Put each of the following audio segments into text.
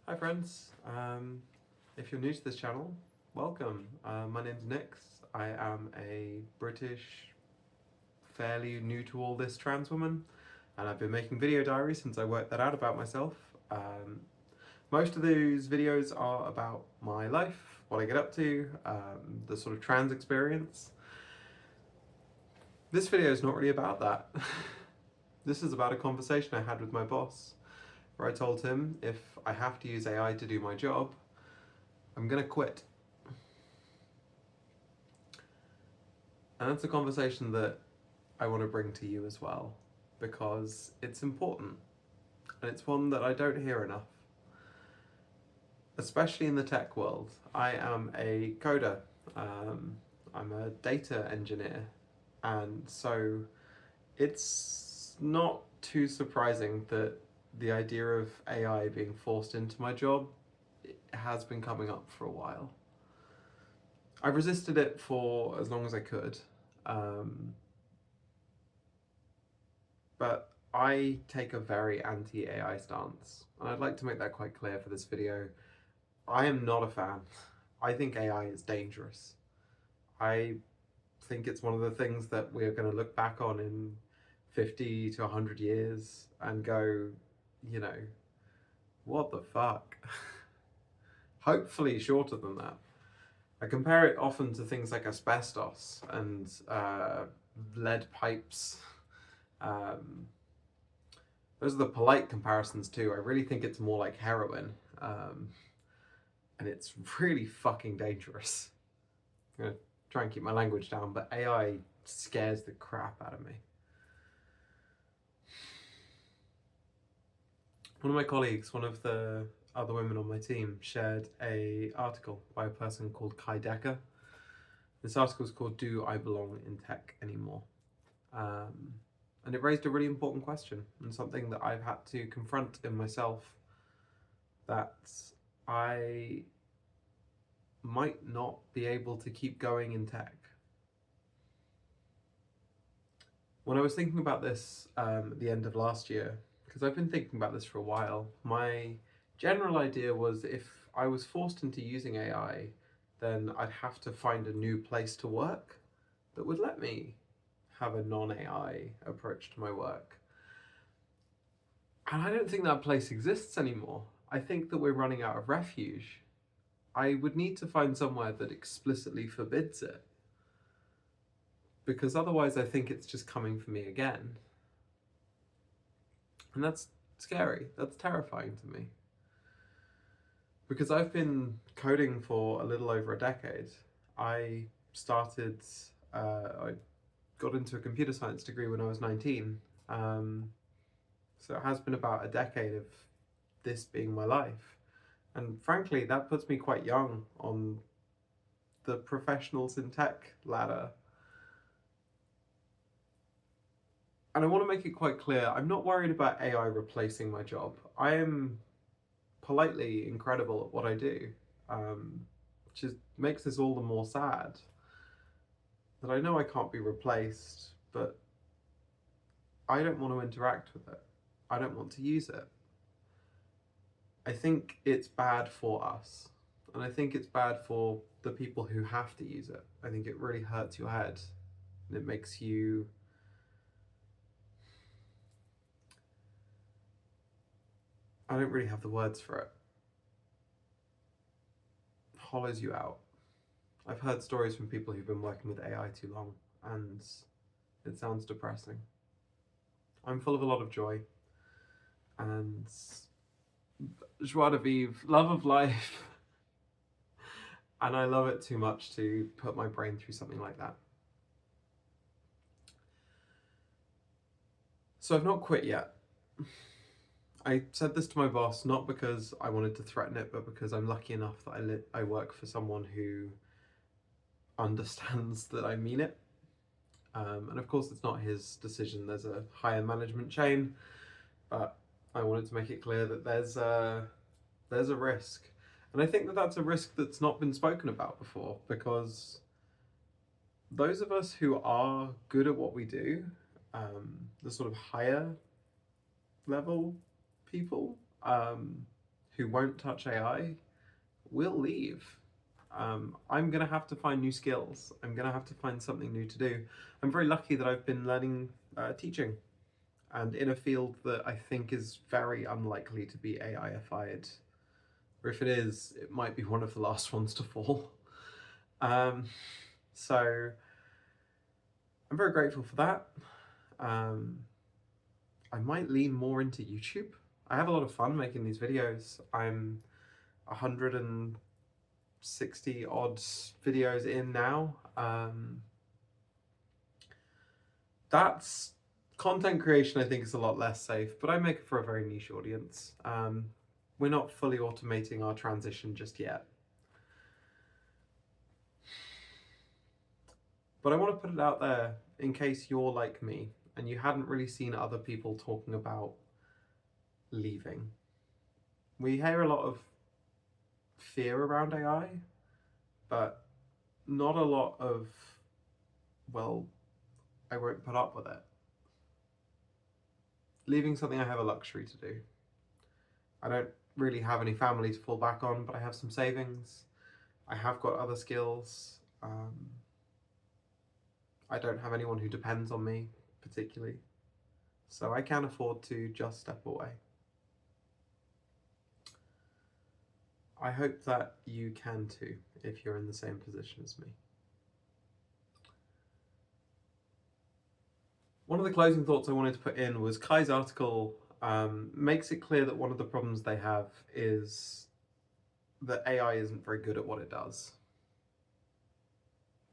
Hi friends, if you're new to this channel, welcome. My name's Nix. I am a British, fairly new to all this trans woman, and I've been making video diaries since I worked that out about myself. Most of those videos are about my life, what I get up to, the sort of trans experience. This video is not really about that. This is about a conversation I had with my boss, where I told him if I have to use AI to do my job, I'm gonna quit. And that's a conversation that I want to bring to you as well, because it's important, and it's one that I don't hear enough, especially in the tech world. I am a coder, I'm a data engineer, and so it's not too surprising that the idea of AI being forced into my job has been coming up for a while. I resisted it for as long as I could, but I take a very anti-AI stance, and I'd like to make that quite clear for this video. I am not a fan. I think AI is dangerous. I think it's one of the things that we're going to look back on in 50 to 100 years and go, you know, what the fuck? Hopefully shorter than that. I compare it often to things like asbestos and lead pipes. Those are the polite comparisons too. I really think it's more like heroin, and it's really fucking dangerous. I'm gonna try and keep my language down, but AI scares the crap out of me. One of my colleagues, one of the other women on my team, shared an article by a person called ky.fyi. This article is called "Do I Belong in Tech Anymore?" And it raised a really important question, and something that I've had to confront in myself, that I might not be able to keep going in tech. When I was thinking about this at the end of last year, because I've been thinking about this for a while, my general idea was if I was forced into using AI, then I'd have to find a new place to work that would let me have a non-AI approach to my work. And I don't think that place exists anymore. I think that we're running out of refuge. I would need to find somewhere that explicitly forbids it, because otherwise I think it's just coming for me again. And that's scary, that's terrifying to me. Because I've been coding for a little over a decade. I got into a computer science degree when I was 19. So it has been about a decade of this being my life. And frankly, that puts me quite young on the professionals in tech ladder. And I want to make it quite clear, I'm not worried about AI replacing my job. I am politely incredible at what I do, which just makes this all the more sad. That I know I can't be replaced, but I don't want to interact with it. I don't want to use it. I think it's bad for us, and I think it's bad for the people who have to use it. I think it really hurts your head, and it makes you... I don't really have the words for it. Hollows you out. I've heard stories from people who've been working with AI too long, and it sounds depressing. I'm full of a lot of joy and joie de vivre, love of life, and I love it too much to put my brain through something like that. So I've not quit yet. I said this to my boss not because I wanted to threaten it, but because I'm lucky enough that I work for someone who understands that I mean it. And of course it's not his decision, there's a higher management chain, but I wanted to make it clear that there's a risk. And I think that that's a risk that's not been spoken about before, because those of us who are good at what we do, the sort of higher level people, who won't touch AI will leave. I'm going to have to find new skills. I'm going to have to find something new to do. I'm very lucky that I've been learning teaching, and in a field that I think is very unlikely to be AI-ified. Or if it is, it might be one of the last ones to fall. So I'm very grateful for that. I might lean more into YouTube. I have a lot of fun making these videos. I'm 160 odd videos in now. That's content creation, I think, is a lot less safe, but I make it for a very niche audience. We're not fully automating our transition just yet. But I want to put it out there in case you're like me and you hadn't really seen other people talking about leaving. We hear a lot of fear around AI, but not a lot of, well, I won't put up with it. Leaving something I have a luxury to do. I don't really have any family to fall back on, but I have some savings. I have got other skills. I don't have anyone who depends on me particularly. So I can afford to just step away. I hope that you can too, if you're in the same position as me. One of the closing thoughts I wanted to put in was Kai's article makes it clear that one of the problems they have is that AI isn't very good at what it does.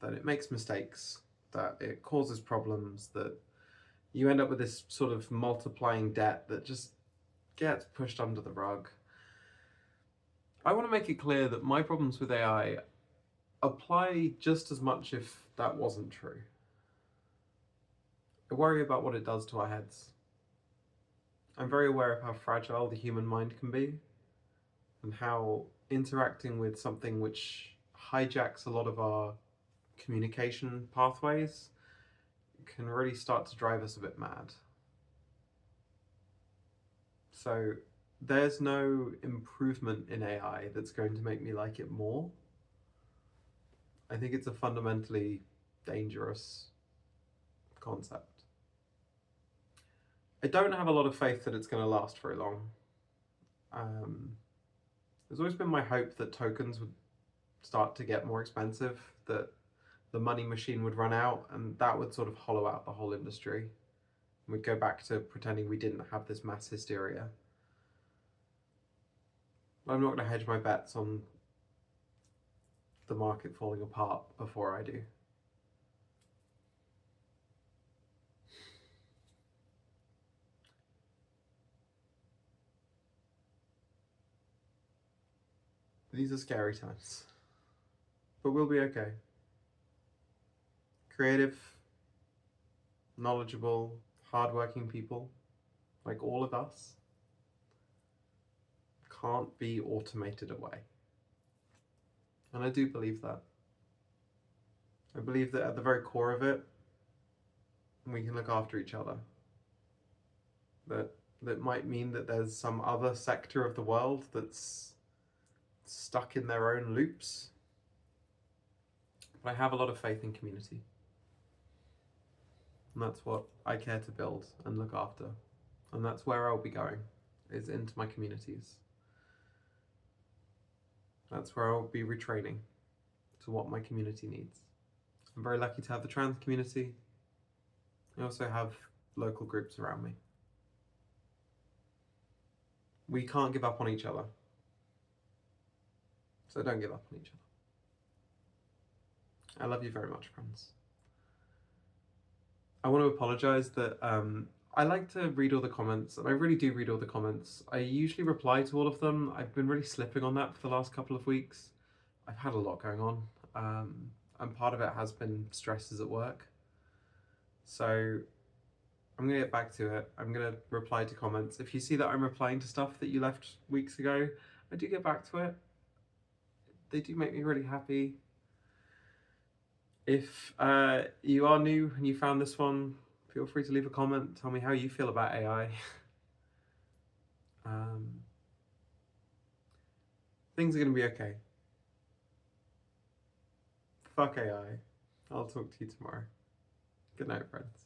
That it makes mistakes, that it causes problems, that you end up with this sort of multiplying debt that just gets pushed under the rug. I want to make it clear that my problems with AI apply just as much if that wasn't true. I worry about what it does to our heads. I'm very aware of how fragile the human mind can be and how interacting with something which hijacks a lot of our communication pathways can really start to drive us a bit mad. So there's no improvement in AI that's going to make me like it more. I think it's a fundamentally dangerous concept. I don't have a lot of faith that it's going to last very long. There's always been my hope that tokens would start to get more expensive, that the money machine would run out, and that would sort of hollow out the whole industry. We'd go back to pretending we didn't have this mass hysteria. But I'm not going to hedge my bets on the market falling apart before I do. These are scary times, but we'll be okay. Creative, knowledgeable, hardworking people, like all of us, can't be automated away. And I do believe that. I believe that at the very core of it, we can look after each other. That might mean that there's some other sector of the world that's stuck in their own loops. But I have a lot of faith in community. And that's what I care to build and look after. And that's where I'll be going, is into my communities. That's where I'll be retraining to what my community needs. I'm very lucky to have the trans community. I also have local groups around me. We can't give up on each other. So don't give up on each other. I love you very much, friends. I want to apologise that I like to read all the comments, and I really do read all the comments. I usually reply to all of them. I've been really slipping on that for the last couple of weeks. I've had a lot going on, and part of it has been stresses at work. So I'm going to get back to it. I'm going to reply to comments. If you see that I'm replying to stuff that you left weeks ago, I do get back to it. They do make me really happy. If you are new and you found this one, feel free to leave a comment. Tell me how you feel about AI. Things are going to be okay. Fuck AI. I'll talk to you tomorrow. Good night, friends.